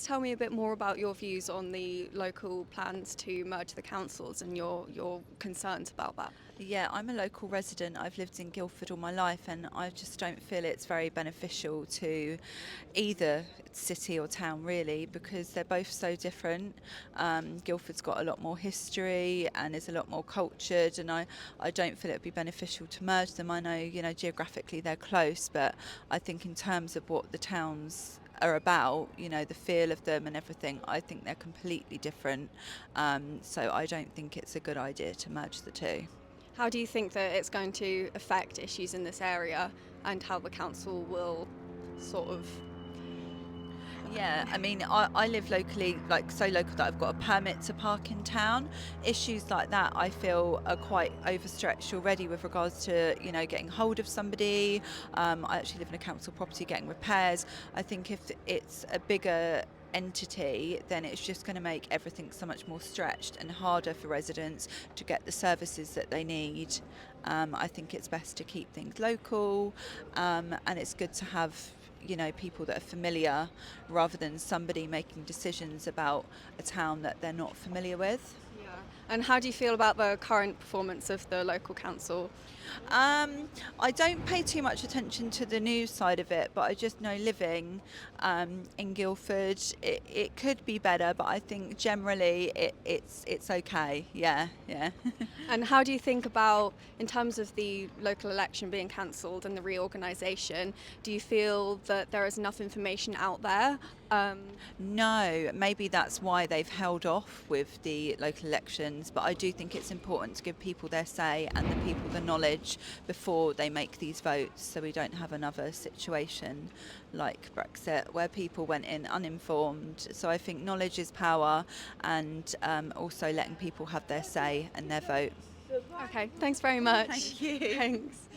Tell me a bit more about your views on the local plans to merge the councils and your concerns about that. Yeah, I'm a local resident. I've lived in Guildford all my life, and I just don't feel it's very beneficial to either city or town, really, because they're both so different. Guildford's got a lot more history and is a lot more cultured, and I don't feel it would be beneficial to merge them. I know, geographically they're close, but I think in terms of what the towns are about, the feel of them and everything, I think they're completely different. So I don't think it's a good idea to merge the two. How do you think that it's going to affect issues in this area and how the council will sort of. Yeah, I mean, I live locally, like so local that I've got a permit to park in town. Issues like that I feel are quite overstretched already with regards to, getting hold of somebody. I actually live in a council property getting repairs. I think if it's a bigger entity, then it's just going to make everything so much more stretched and harder for residents to get the services that they need. I think it's best to keep things local, and it's good to have people that are familiar rather than somebody making decisions about a town that they're not familiar with. Yeah. And how do you feel about the current performance of the local council? I don't pay too much attention to the news side of it, but I just know living in Guildford, it could be better, but I think generally it's okay. Yeah, yeah. And how do you think about, in terms of the local election being cancelled and the reorganisation, do you feel that there is enough information out there? No, maybe that's why they've held off with the local elections, but I do think it's important to give people their say and the people the knowledge before they make these votes, so we don't have another situation like Brexit where people went in uninformed. So I think knowledge is power, and also letting people have their say and their vote. Okay, thanks very much. Thank you. Thanks.